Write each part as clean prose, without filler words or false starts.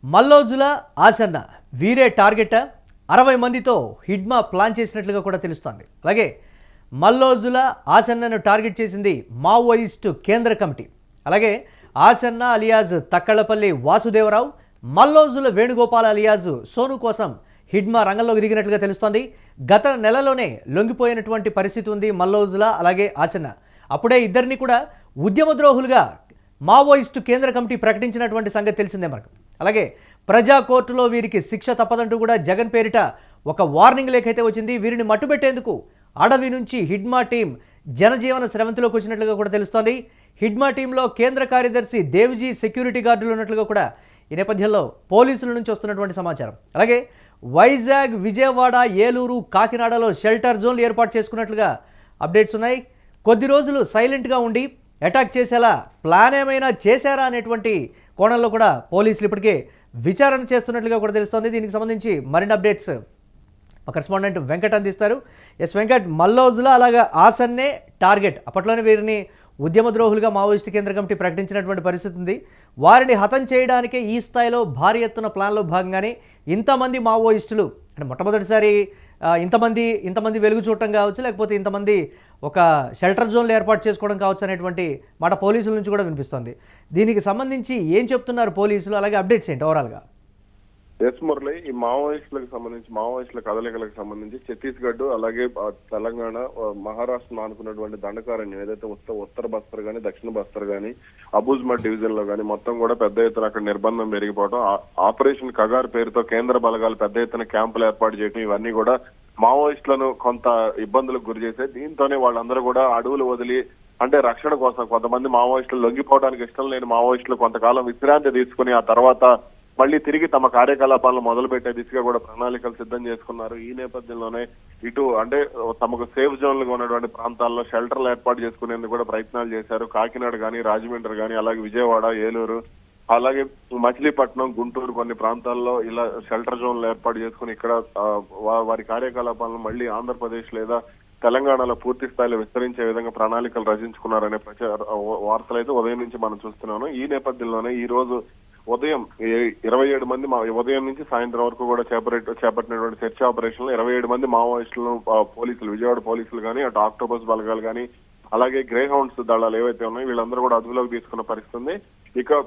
మల్లోజుల ఆసన్న వీరే టార్గెట్ 60 మందితో హిడ్మా ప్లాన్ చేసినట్లుగా కూడా తెలుస్తోంది. అలాగే మల్లోజుల ఆసన్నను టార్గెట్ చేసింది మావోయిస్టు కేంద్ర కమిటీ. అలాగే ఆసన్న అలియాజ్ తక్కళ్లపల్లి వాసుదేవరావు, మల్లోజుల వేణుగోపాల్ అలియాజ్ సోను కోసం హిడ్మా రంగంలోకి దిగినట్లుగా తెలుస్తోంది. గత నెలలోనే లొంగిపోయినటువంటి పరిస్థితి ఉంది మల్లోజుల అలాగే ఆసన్న. అప్పుడే ఇద్దరిని కూడా ఉద్యమద్రోహులుగా మావోయిస్టు కేంద్ర కమిటీ ప్రకటించినటువంటి సంగతి తెలిసిందే మనకు. అలాగే ప్రజా కోర్టులో వీరికి శిక్ష తప్పదంటూ కూడా జగన్ పేరిట ఒక వార్నింగ్ లేఖ అయితే వచ్చింది. వీరిని మట్టుబెట్టేందుకు అడవి నుంచి హిడ్మా టీం జనజీవన స్రవంతిలోకి వచ్చినట్లుగా కూడా తెలుస్తోంది. హిడ్మా టీంలో కేంద్ర కార్యదర్శి దేవ్జీ సెక్యూరిటీ గార్డులు ఉన్నట్లుగా కూడా ఈ నేపథ్యంలో పోలీసుల నుంచి వస్తున్నటువంటి సమాచారం. అలాగే వైజాగ్, విజయవాడ, ఏలూరు, కాకినాడలో షెల్టర్ జోన్లు ఏర్పాటు చేసుకున్నట్లుగా అప్డేట్స్ ఉన్నాయి. కొద్ది రోజులు సైలెంట్గా ఉండి అటాక్ చేసేలా ప్లాన్ ఏమైనా చేశారా అనేటువంటి కోణంలో కూడా పోలీసులు ఇప్పటికే విచారణ చేస్తున్నట్లుగా కూడా తెలుస్తోంది. దీనికి సంబంధించి మరిన్ని అప్డేట్స్ మా కరెస్పాండెంట్ వెంకట్ అందిస్తారు. ఎస్ వెంకట్, మల్లోజుల అలాగే ఆసన్నే టార్గెట్. అప్పట్లోనే వీరిని ఉద్యమద్రోహులుగా మావోయిస్టు కేంద్ర కమిటీ ప్రకటించినటువంటి పరిస్థితి ఉంది. వారిని హతం చేయడానికే ఈ స్థాయిలో భారీ ఎత్తున ప్లాన్లో భాగంగానే ఇంతమంది మావోయిస్టులు అంటే మొట్టమొదటిసారి ఇంతమంది వెలుగు చూడటం కావచ్చు, లేకపోతే ఇంతమంది ఒక షెల్టర్ జోన్లు ఏర్పాటు చేసుకోవడం కావచ్చు అనేటువంటి మాట పోలీసుల నుంచి కూడా వినిపిస్తుంది. దీనికి సంబంధించి ఏం చెప్తున్నారు పోలీసులు, అలాగే అప్డేట్స్ ఏంటి ఓవరాల్గా? ఎస్ మురళి, ఈ మావోయిస్టుల కదలికలకు సంబంధించి ఛత్తీస్గఢ్ అలాగే తెలంగాణ, మహారాష్ట్ర ఆనుకున్నటువంటి దండకారణ్యం ఏదైతే ఉత్తర బస్తర్ గానీ, దక్షిణ బస్తర్ గానీ, అబూజ్మడ్ డివిజన్ లో గానీ మొత్తం కూడా పెద్ద ఎత్తున అక్కడ నిర్బంధం పెరిగిపోవడం, ఆపరేషన్ కగార్ పేరుతో కేంద్ర బలగాలు పెద్ద ఎత్తున క్యాంపులు ఏర్పాటు చేయడం, ఇవన్నీ కూడా మావోయిస్టులను కొంత ఇబ్బందులకు గురి చేశాయి. దీంతోనే వాళ్ళందరూ కూడా అడవులు వదిలి అంటే రక్షణ కోసం కొంతమంది మావోయిస్టులు లొంగిపోవడానికి ఇష్టం లేని మావోయిస్టులు కొంతకాలం విశ్రాంతి తీసుకుని ఆ తర్వాత మళ్ళీ తిరిగి తమ కార్యకలాపాలను మొదలుపెట్టే దిశగా కూడా ప్రణాళికలు సిద్ధం చేసుకున్నారు. ఈ నేపథ్యంలోనే ఇటు అంటే తమకు సేఫ్ జోన్లుగా ఉన్నటువంటి ప్రాంతాల్లో షెల్టర్లు ఏర్పాటు చేసుకునేందుకు కూడా ప్రయత్నాలు చేశారు. కాకినాడ కానీ, రాజమండ్రి కానీ, అలాగే విజయవాడ, ఏలూరు, అలాగే మచిలీపట్నం, గుంటూరు కొన్ని ప్రాంతాల్లో ఇలా షెల్టర్ జోన్లు ఏర్పాటు చేసుకుని ఇక్కడ వారి కార్యకలాపాలను మళ్ళీ ఆంధ్రప్రదేశ్ లేదా తెలంగాణలో పూర్తి స్థాయిలో విస్తరించే విధంగా ప్రణాళికలు రచించుకున్నారనే వార్తలు అయితే ఉదయం నుంచి మనం చూస్తున్నాను. ఈ నేపథ్యంలోనే ఈ రోజు ఉదయం 27 మంది ఉదయం నుంచి సాయంత్రం వరకు కూడా చేపట్టినటువంటి సెర్చ్ ఆపరేషన్ లో 27 మంది మావోయిస్టులను పోలీసులు, విజయవాడ పోలీసులు కానీ, అటు ఆక్టోపస్ బలగాలు కానీ, అలాగే గ్రే హౌండ్స్ దళాలు ఏవైతే ఉన్నాయో వీళ్ళందరూ కూడా అదుపులోకి తీసుకున్న పరిస్థితి ఉంది. ఇక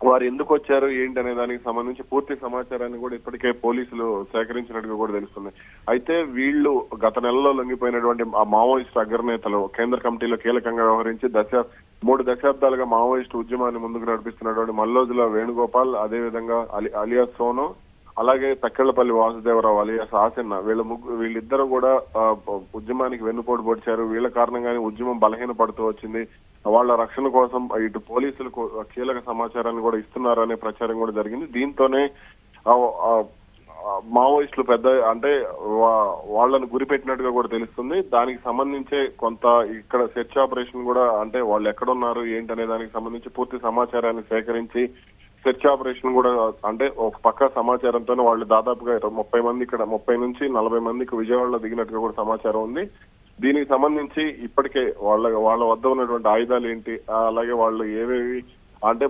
వారు ఎందుకు వచ్చారు ఏంటి అనే దానికి సంబంధించి పూర్తి సమాచారాన్ని కూడా ఇప్పటికే పోలీసులు సేకరించినట్టుగా కూడా తెలుస్తుంది. అయితే వీళ్ళు గత నెలలో లొంగిపోయినటువంటి ఆ మావోయిస్టు అగ్రనేతలు కేంద్ర కమిటీలో కీలకంగా వ్యవహరించి 3 దశాబ్దాలుగా మావోయిస్టు ఉద్యమాన్ని ముందుకు నడిపిస్తున్నటువంటి మల్లోజుల వేణుగోపాల్, అదేవిధంగా అలియాస్ సోను, అలాగే తక్కెళ్లపల్లి వాసుదేవరావు అలియాస్ ఆసన్న, వీళ్ళిద్దరూ కూడా ఉద్యమానికి వెన్నుపోటు పొడిచారు. వీళ్ళ కారణంగానే ఉద్యమం బలహీన పడుతూ వచ్చింది. వాళ్ళ రక్షణ కోసం ఇటు పోలీసులకు కీలక సమాచారాన్ని కూడా ఇస్తున్నారు అనే ప్రచారం కూడా జరిగింది. దీంతోనే మావోయిస్టులు పెద్ద అంటే వాళ్ళను గురిపెట్టినట్టుగా కూడా తెలుస్తుంది. దానికి సంబంధించే కొంత ఇక్కడ సెర్చ్ ఆపరేషన్ కూడా అంటే వాళ్ళు ఎక్కడున్నారు ఏంటనే దానికి సంబంధించి పూర్తి సమాచారాన్ని సేకరించి సెర్చ్ ఆపరేషన్ కూడా అంటే ఒక పక్క సమాచారంతోనే వాళ్ళు దాదాపుగా 30 మంది ఇక్కడ 30 నుంచి 40 మందికి విజయవాడలో దిగినట్టుగా కూడా సమాచారం ఉంది. దీనికి సంబంధించి ఇప్పటికే వాళ్ళ వద్ద ఉన్నటువంటి ఆయుధాలు ఏంటి, అలాగే వాళ్ళు ఏవేవి అంటే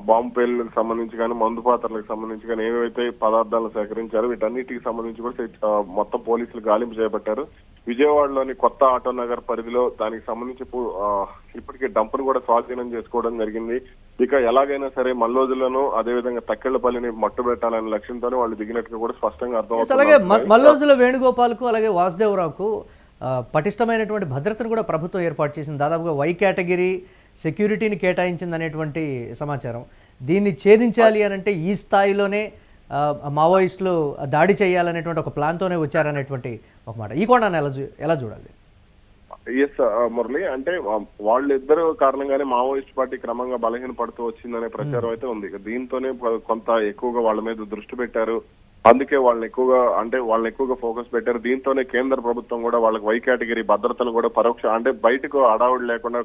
బాంబు పేలులకు సంబంధించి కానీ, మందు పాత్రలకు సంబంధించి కానీ ఏవైతే పదార్థాలను సేకరించారో వీటన్నిటికి సంబంధించి కూడా మొత్తం పోలీసులు గాలింపు చేపట్టారు. విజయవాడలోని కొత్త ఆటో నగర్ పరిధిలో దానికి సంబంధించి ఇప్పటికే డంపును కూడా స్వాధీనం చేసుకోవడం జరిగింది. ఇక ఎలాగైనా సరే మల్లోజులను అదేవిధంగా తక్కెళ్లపల్లిని మట్టుబెట్టాలనే లక్ష్యంతోనే వాళ్ళు దిగినట్టుగా కూడా స్పష్టంగా అర్థమవుతుంది. అలాగే మల్లోజుల వేణుగోపాల్కు అలాగే వాసుదేవరావుకు పటిష్టమైనటువంటి భద్రతను కూడా ప్రభుత్వం ఏర్పాటు చేసింది. దాదాపుగా వై కేటగిరీ సెక్యూరిటీని కేటాయించింది అనేటువంటి సమాచారం. దీన్ని ఛేదించాలి అని అంటే ఈ స్థాయిలోనే మావోయిస్టులు దాడి చేయాలనేటువంటి ఒక ప్లాన్తోనే వచ్చారనేటువంటి ఒక మాట. ఈ కోణాన్ని ఎలా చూడాలి? ఎస్ మురళి, అంటే వాళ్ళిద్దరు కారణంగానే మావోయిస్ట్ పార్టీ క్రమంగా బలహీన పడుతూ వచ్చిందనే ప్రచారం అయితే ఉంది. దీంతోనే కొంత ఎక్కువగా వాళ్ళ మీద దృష్టి పెట్టారు. అందుకే వాళ్ళని ఎక్కువగా ఫోకస్ పెట్టారు. దీంతోనే కేంద్ర ప్రభుత్వం కూడా వాళ్ళకి వై కేటగిరీ భద్రతను కూడా అంటే బయటకు అడావుడు లేకుండా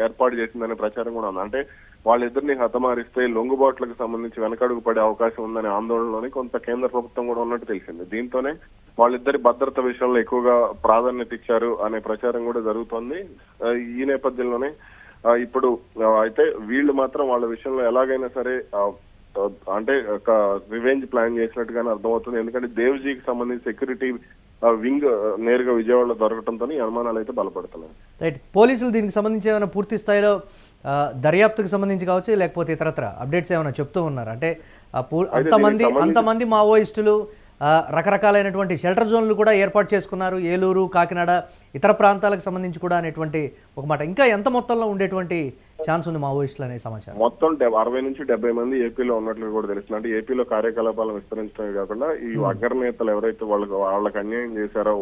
ఏర్పాటు చేసిందనే ప్రచారం కూడా ఉంది. అంటే వాళ్ళిద్దరిని హతమారిస్తే లొంగుబాట్లకు సంబంధించి వెనకడుగు పడే అవకాశం ఉందనే ఆందోళనలోని కొంత కేంద్ర ప్రభుత్వం కూడా ఉన్నట్టు తెలిసింది. దీంతోనే వాళ్ళిద్దరి భద్రత విషయంలో ఎక్కువగా ప్రాధాన్యత ఇచ్చారు అనే ప్రచారం కూడా జరుగుతోంది. ఈ నేపథ్యంలోనే ఇప్పుడు అయితే వీళ్ళు మాత్రం వాళ్ళ విషయంలో ఎలాగైనా సరే అంటే ఒక రివెంజ్ ప్లాన్ చేసినట్టుగానే అర్థమవుతుంది. ఎందుకంటే దేవ్జీకి సంబంధించి సెక్యూరిటీ వింగ్ నేరుగా విజయవాడలో దొరకడంతో ఈ అనుమానాలు అయితే బలపడుతున్నాయి. రైట్, పోలీసులు దీనికి సంబంధించి ఏమైనా పూర్తి స్థాయిలో దర్యాప్తుకు సంబంధించి కావచ్చు, లేకపోతే ఇతరత్ర అప్డేట్స్ ఏమైనా చెప్తూ ఉన్నారు అంటే అంతమంది మావోయిస్టులు రకరకాలైనటువంటి షెల్టర్ జోన్లు కూడా ఏర్పాటు చేసుకున్నారు, ఏలూరు, కాకినాడ, ఇతర ప్రాంతాలకు సంబంధించి కూడా అనేటువంటి ఒక మాట. ఇంకా ఎంత మొత్తంలో ఉండేటువంటి ఛాన్స్ ఉంది మావోయిస్టులు అనే సమాచారం? మొత్తం 60 నుంచి 70 మంది ఏపీలో ఉన్నట్లు కూడా తెలుస్తుంది. అంటే ఏపీలో కార్యకలాపాలను విస్తరించడమే కాకుండా ఈ అగ్రనేతలు ఎవరైతే వాళ్ళకి అన్యాయం చేశారో,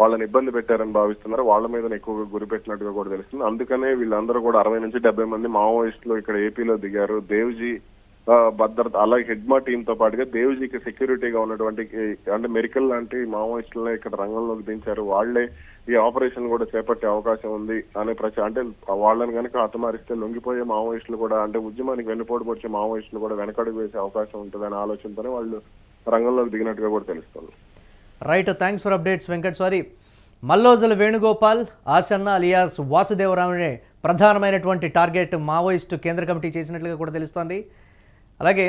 వాళ్ళని ఇబ్బంది పెట్టారని భావిస్తున్నారో వాళ్ళ మీద ఎక్కువగా గురిపెట్టినట్టుగా కూడా తెలుస్తుంది. అందుకనే వీళ్ళందరూ కూడా 60 నుంచి 70 మంది మావోయిస్టులు ఇక్కడ ఏపీలో దిగారు. దేవ్జీ భద్రత అలాగే హెడ్మా టీమ్ తో పాటుగా దేవ్జీకి సెక్యూరిటీగా ఉన్నటువంటి అంటే మెరికల్ లాంటి మావోయిస్టులనే ఇక్కడ రంగంలోకి దించారు. వాళ్లే ఈ ఆపరేషన్ కూడా చేపట్టే అవకాశం ఉంది అనే అంటే వాళ్ళని కనుక హతమారిస్తే లొంగిపోయే మావోయిస్టులు కూడా అంటే ఉద్యమానికి వెన్నుపోటు పొడిచే మావోయిస్టులు కూడా వెనకడుగు వేసే అవకాశం ఉంటుందనే ఆలోచనతోనే వాళ్ళు రంగంలోకి దిగినట్టుగా కూడా తెలుస్తుంది. Right, thanks for updates Venkat. Sorry, Mallojula Venugopal, Asanna alias వాసుదేవరావునే ప్రధానమైనటువంటి టార్గెట్ మావోయిస్టు కేంద్ర కమిటీ చేసినట్లుగా కూడా తెలుస్తోంది. అలాగే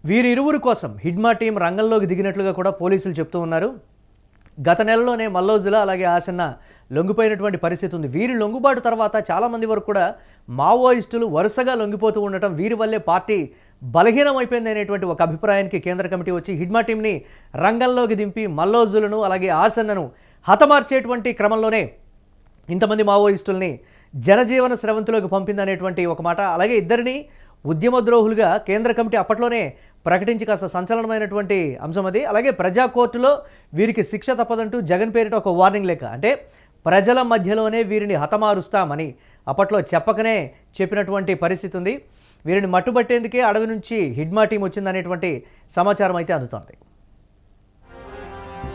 వీరిరువురి కోసం హిడ్మా టీం రంగంలోకి దిగినట్లుగా కూడా పోలీసులు చెప్తూ ఉన్నారు. గత నెలలోనే మల్లోజుల అలాగే ఆసన్న లొంగిపోయినటువంటి పరిస్థితి ఉంది. వీరి లొంగుబాటు తర్వాత చాలామంది వరకు కూడా మావోయిస్టులు వరుసగా లొంగిపోతూ ఉండటం, వీరి వల్లే పార్టీ బలహీనమైపోయింది అనేటువంటి ఒక అభిప్రాయానికి కేంద్ర కమిటీ వచ్చి హిడ్మా టీంని రంగంలోకి దింపి మల్లోజులను అలాగే ఆసన్నను హతమార్చేటువంటి క్రమంలోనే ఇంతమంది మావోయిస్టుల్ని జనజీవన స్రవంతిలోకి పంపిందనేటువంటి ఒక మాట. అలాగే ఇద్దరిని ఉద్యమద్రోహులుగా కేంద్ర కమిటీ అప్పట్లోనే ప్రకటించి కాస్త సంచలనమైనటువంటి అంశం అది. అలాగే ప్రజా కోర్టులో వీరికి శిక్ష తప్పదంటూ జగన్ పేరిట ఒక వార్నింగ్ లేఖ, అంటే ప్రజల మధ్యలోనే వీరిని హతమారుస్తామని అప్పట్లో చెప్పకనే చెప్పినటువంటి పరిస్థితి ఉంది. వీరిని మట్టుబట్టేందుకే అడవి నుంచి హిడ్మా టీం వచ్చిందనేటువంటి సమాచారం అయితే అందుతోంది.